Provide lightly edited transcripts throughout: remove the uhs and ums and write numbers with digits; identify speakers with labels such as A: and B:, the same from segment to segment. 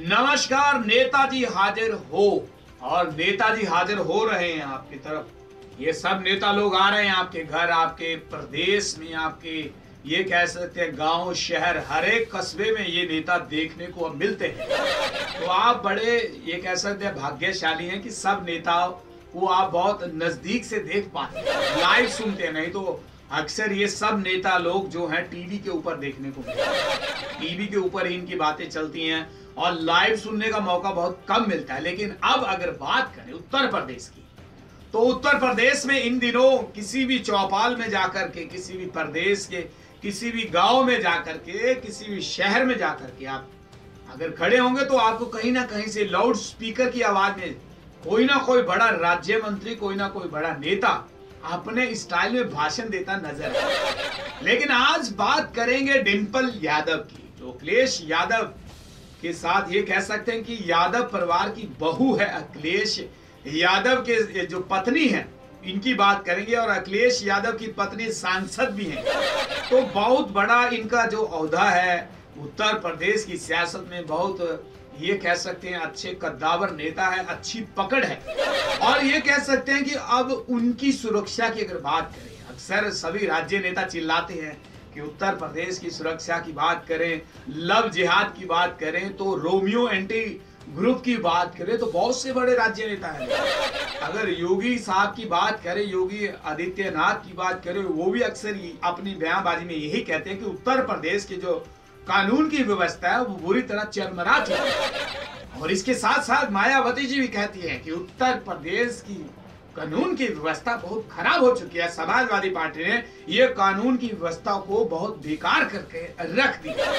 A: नमस्कार, नेताजी हाजिर हो। और नेताजी हाजिर हो रहे हैं आपकी तरफ। ये सब नेता लोग आ रहे हैं आपके घर, आपके प्रदेश में, आपके ये कह सकते हैं गांव शहर, हर एक कस्बे में ये नेता देखने को अब मिलते हैं। तो आप बड़े ये कह सकते हैं भाग्यशाली हैं कि सब नेताओं को आप बहुत नजदीक से देख पाते हैं, लाइव सुनते हैं। नहीं तो अक्सर ये सब नेता लोग जो हैं टीवी के ऊपर देखने को मिलते हैं, टीवी के ऊपर ही इनकी बातें चलती हैं और लाइव सुनने का मौका बहुत कम मिलता है। लेकिन अब अगर बात करें उत्तर प्रदेश की, तो उत्तर प्रदेश में इन दिनों किसी भी चौपाल में जाकर के, किसी भी प्रदेश के किसी भी गांव में जाकर के, किसी भी शहर में जाकर के आप अगर खड़े होंगे तो आपको कहीं ना कहीं से लाउड स्पीकर की आवाज में कोई ना कोई बड़ा राज्य मंत्री, कोई ना कोई बड़ा नेता अपने स्टाइल में भाषण देता नजर आए। लेकिन आज बात करेंगे डिंपल यादव की, जो अखिलेश यादव के साथ ये कह सकते हैं कि यादव परिवार की बहू है। अखिलेश यादव के जो पत्नी है, इनकी बात करेंगे। और अखिलेश यादव की पत्नी सांसद भी हैं, तो बहुत बड़ा इनका जो ओहदा है उत्तर प्रदेश की सियासत में, बहुत ये कह सकते हैं अच्छे कद्दावर नेता है, अच्छी पकड़ है। और ये कह सकते हैं कि अब उनकी सुरक्षा की अगर बात करें, अक्सर सभी राज्य नेता चिल्लाते हैं कि उत्तर प्रदेश की सुरक्षा की बात करें, लव जिहाद की बात करें, तो रोमियो एंटी ग्रुप की बात करें, तो बहुत से बड़े राज्य नेता हैं। अगर योगी साहब की बात करें, योगी आदित्यनाथ की बात करें, वो भी अक्सर अपनी बयानबाजी में यही कहते हैं कि उत्तर प्रदेश की जो कानून की व्यवस्था है वो बुरी तरह चरमरा चुकी है। और इसके साथ साथ मायावती जी भी कहती है कि उत्तर प्रदेश की कानून की व्यवस्था बहुत खराब हो चुकी है। समाजवादी पार्टी ने ये कानून की व्यवस्था को बहुत बेकार करके रख दिया।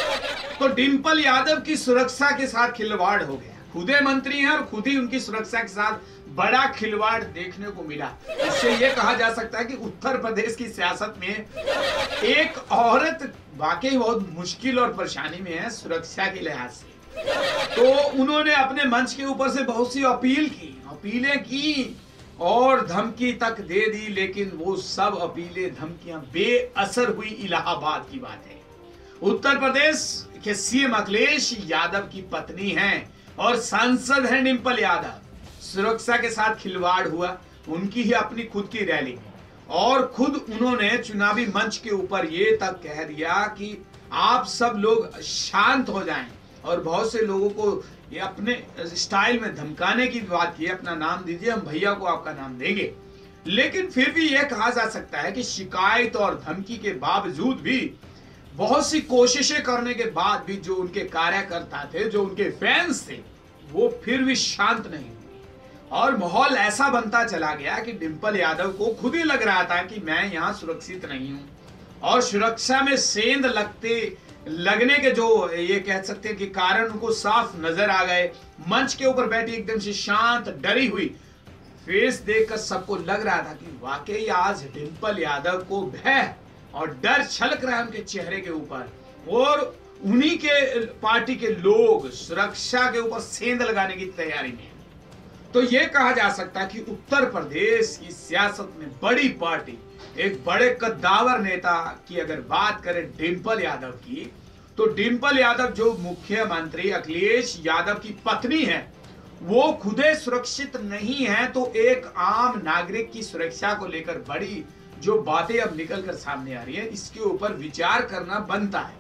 A: तो डिंपल यादव की सुरक्षा के साथ खिलवाड़ हो गया। खुदे मंत्री हैं और खुद ही उनकी सुरक्षा के साथ बड़ा खिलवाड़ देखने को मिला। इससे ये कहा जा सकता है कि उत्तर प्रदेश की सियासत में एक औरत वाकई बहुत मुश्किल और परेशानी में है सुरक्षा के लिहाज से। तो उन्होंने अपने मंच के ऊपर से बहुत सी अपीलें की और धमकी तक दे दी, लेकिन वो सब अपीलें धमकियां बेअसर हुई। इलाहाबाद की बात है, उत्तर प्रदेश के सीएम अखिलेश यादव की पत्नी हैं और सांसद हैं डिंपल यादव। सुरक्षा के साथ खिलवाड़ हुआ उनकी ही अपनी खुद की रैली में, और खुद उन्होंने चुनावी मंच के ऊपर ये तक कह दिया कि आप सब लोग शांत हो जाएं। और बहुत से लोगों को ये अपने स्टाइल में धमकाने की बात की, अपना नाम दीजिए, हम भैया को आपका नाम देंगे। लेकिन फिर भी यह कहा जा सकता है कि शिकायत और धमकी के बावजूद भी, बहुत सी कोशिशें करने के बाद भी, जो उनके कार्यकर्ता थे, जो उनके फैंस थे, वो फिर भी शांत नहीं हुए। और माहौल ऐसा बनता चला गया कि डिंपल यादव को खुद ही लग रहा था कि मैं यहाँ सुरक्षित नहीं हूँ। और सुरक्षा में सेंध लगने के जो ये कह सकते हैं कि कारण उनको साफ नजर आ गए। मंच के ऊपर बैठी एकदम से शांत, डरी हुई फेस देखकर सबको लग रहा था कि वाकई आज डिंपल यादव को भय और डर छलक रहा है उनके चेहरे के ऊपर। और उन्हीं के पार्टी के लोग सुरक्षा के ऊपर सेंध लगाने की तैयारी में। तो यह कहा जा सकता है कि उत्तर प्रदेश की सियासत में बड़ी पार्टी, एक बड़े कद्दावर नेता की अगर बात करें डिंपल यादव की, तो डिंपल यादव जो मुख्यमंत्री अखिलेश यादव की पत्नी है, वो खुदे सुरक्षित नहीं है। तो एक आम नागरिक की सुरक्षा को लेकर बड़ी जो बातें अब निकलकर सामने आ रही है, इसके ऊपर विचार करना बनता है।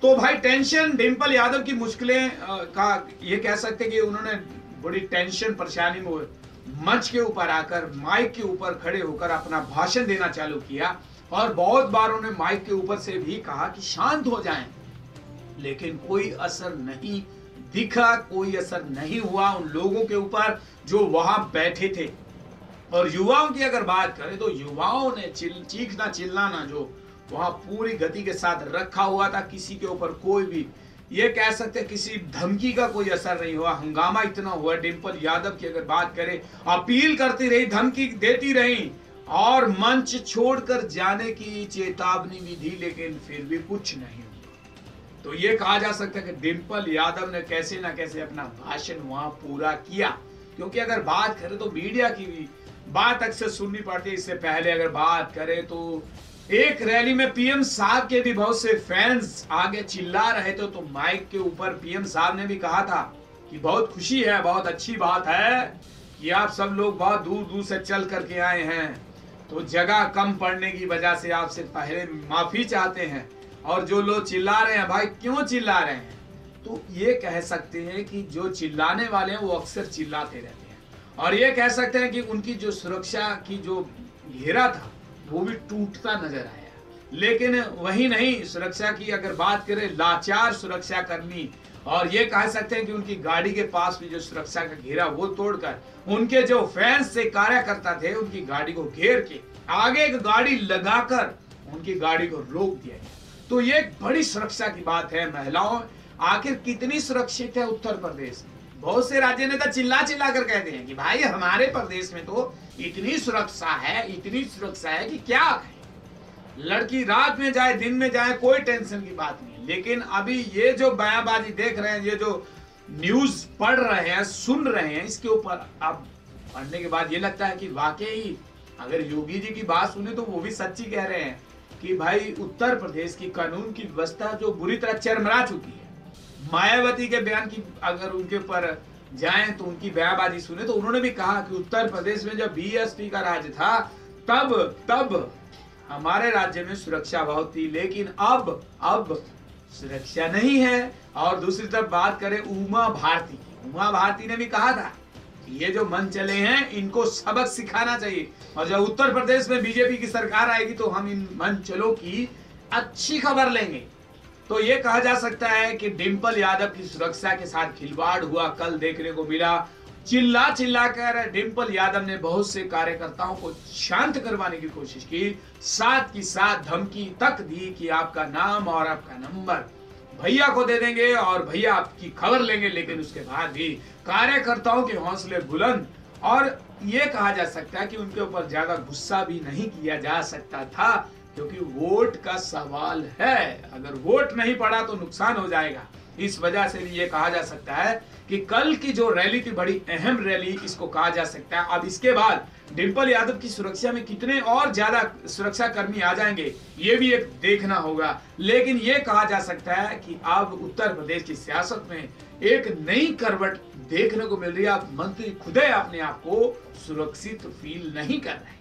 A: तो भाई टेंशन, डिंपल यादव की मुश्किलें का ये कह सकते हैं कि उन्होंने बड़ी टेंशन परेशानी में मंच के ऊपर आकर, माइक के ऊपर खड़े होकर अपना भाषण देना चालू किया। और बहुत बार उन्होंने माइक के ऊपर से भी कहा कि शांत हो जाएं, लेकिन कोई असर नहीं दिखा, कोई असर नहीं हुआ उन लोगों के ऊपर जो वहां बैठे थे। और युवाओं की अगर बात करें तो युवाओं ने चीखना चिल्लाना जो वहां पूरी गति के साथ रखा हुआ था, किसी के ऊपर कोई भी ये कह सकते हैं किसी धमकी का कोई असर नहीं हुआ। हंगामा इतना हुआ, डिंपल यादव की अगर बात करें, अपील करती रही, धमकी देती रही और मंच छोड़कर जाने की चेतावनी भी दी, लेकिन फिर भी कुछ नहीं हुआ। तो ये कहा जा सकता है कि डिंपल यादव ने कैसे ना कैसे अपना भाषण वहां पूरा किया। क्योंकि अगर बात करें तो मीडिया की भी बात अक्सर सुननी पड़ती है। इससे पहले अगर बात करें तो एक रैली में पीएम साहब के भी बहुत से फैंस आगे चिल्ला रहे थे, तो माइक के ऊपर पीएम साहब ने भी कहा था कि बहुत खुशी है, बहुत अच्छी बात है कि आप सब लोग बहुत दूर दूर से चल करके आए हैं, तो जगह कम पड़ने की वजह से आपसे पहले माफी चाहते हैं। और जो लोग चिल्ला रहे हैं, भाई क्यों चिल्ला रहे हैं, तो ये कह सकते हैं कि जो चिल्लाने वाले हैं वो अक्सर चिल्लाते रहते हैं, और ये कह सकते हैं कि उनकी जो सुरक्षा की जो घेरा था वो भी टूटता नजर आया। लेकिन वही नहीं, सुरक्षा की अगर बात करें, लाचार सुरक्षा कर्मी, और ये कह सकते हैं कि उनकी गाड़ी के पास भी जो सुरक्षा का घेरा वो तोड़कर उनके जो फैंस से कार्यकर्ता थे उनकी गाड़ी को घेर के आगे एक गाड़ी लगाकर उनकी गाड़ी को रोक दिया गया। तो ये एक बड़ी सुरक्षा की बात है। महिलाओं आखिर कितनी सुरक्षित है उत्तर प्रदेश में? बहुत से राज्य नेता चिल्ला चिल्ला कर कहते हैं कि भाई हमारे प्रदेश में तो इतनी सुरक्षा है, इतनी सुरक्षा है कि क्या कहें। लड़की रात में जाए दिन में जाए कोई टेंशन की बात नहीं। लेकिन अभी ये जो बयानबाजी देख रहे हैं, ये जो न्यूज पढ़ रहे हैं, सुन रहे हैं, इसके ऊपर अब पढ़ने के बाद ये लगता है कि वाकई अगर योगी जी की बात सुने तो वो भी सच्ची कह रहे हैं कि भाई उत्तर प्रदेश की कानून की व्यवस्था जो बुरी तरह चरमरा चुकी है। मायावती के बयान की अगर उनके ऊपर जाएं तो उनकी बयानबाजी सुने तो उन्होंने भी कहा कि उत्तर प्रदेश में जब बीएसपी का राज्य था तब हमारे राज्य में सुरक्षा बहुत थी, लेकिन अब सुरक्षा नहीं है। और दूसरी तरफ बात करें उमा भारती की, उमा भारती ने भी कहा था कि ये जो मन चले हैं इनको सबक सिखाना चाहिए, और जब उत्तर प्रदेश में बीजेपी की सरकार आएगी तो हम इन मंचलों की अच्छी खबर लेंगे। तो ये कहा जा सकता है कि डिंपल यादव की सुरक्षा के साथ खिलवाड़ हुआ, कल देखने को मिला। चिल्ला चिल्ला कर डिंपल यादव ने बहुत से कार्यकर्ताओं को शांत करवाने की कोशिश की, साथ ही साथ धमकी तक दी कि आपका नाम और आपका नंबर भैया को दे देंगे और भैया आपकी खबर लेंगे। लेकिन उसके बाद भी कार्यकर्ताओं के हौसले बुलंद, और ये कहा जा सकता है कि उनके ऊपर ज्यादा गुस्सा भी नहीं किया जा सकता था, क्योंकि वोट का सवाल है। अगर वोट नहीं पड़ा तो नुकसान हो जाएगा। इस वजह से भी ये कहा जा सकता है कि कल की जो रैली थी बड़ी अहम रैली इसको कहा जा सकता है। अब इसके बाद डिंपल यादव की सुरक्षा में कितने और ज्यादा सुरक्षा कर्मी आ जाएंगे ये भी एक देखना होगा। लेकिन ये कहा जा सकता है कि अब उत्तर प्रदेश की सियासत में एक नई करवट देखने को मिल रही है। अब मंत्री खुद अपने आप को सुरक्षित फील नहीं कर रहे।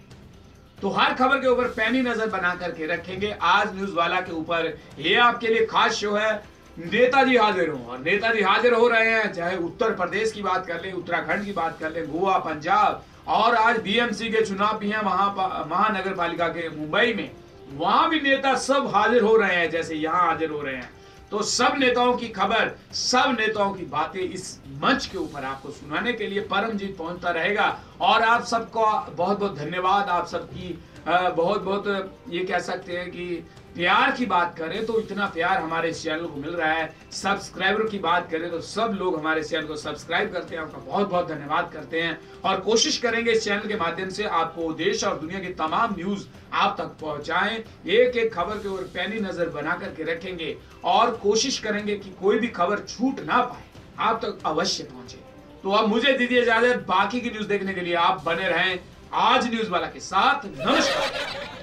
A: तो हर खबर के ऊपर पैनी नजर बना करके रखेंगे आज न्यूज वाला के ऊपर। ये आपके लिए खास शो है, नेताजी हाजिर हो। और नेताजी हाजिर हो रहे हैं, चाहे उत्तर प्रदेश की बात कर ले, उत्तराखंड की बात कर ले, गोवा, पंजाब, और आज बीएमसी के चुनाव भी हैं महानगर पालिका के मुंबई में, वहां भी नेता सब हाजिर हो रहे हैं जैसे यहाँ हाजिर हो रहे हैं। तो सब नेताओं की खबर, सब नेताओं की बातें इस मंच के ऊपर आपको सुनाने के लिए परमजीत पहुंचता रहेगा। और आप सबको बहुत बहुत धन्यवाद, आप सबकी बहुत बहुत ये कह सकते हैं कि प्यार की बात करें तो इतना प्यार हमारे इस चैनल को मिल रहा है। सब्सक्राइबर की बात करें तो सब लोग हमारे चैनल को सब्सक्राइब करते हैं, आपका बहुत बहुत धन्यवाद करते हैं। और कोशिश करेंगे इस चैनल के माध्यम से आपको देश और दुनिया की तमाम न्यूज आप तक पहुंचाएं। एक एक खबर के ऊपर पैनी नजर बना करके रखेंगे और कोशिश करेंगे कि कोई भी खबर छूट ना पाए, आप तक अवश्य पहुंचे। तो अब मुझे दीजिए इजाजत, बाकी की न्यूज देखने के लिए आप बने रहें आज न्यूज वाला के साथ। नमस्कार।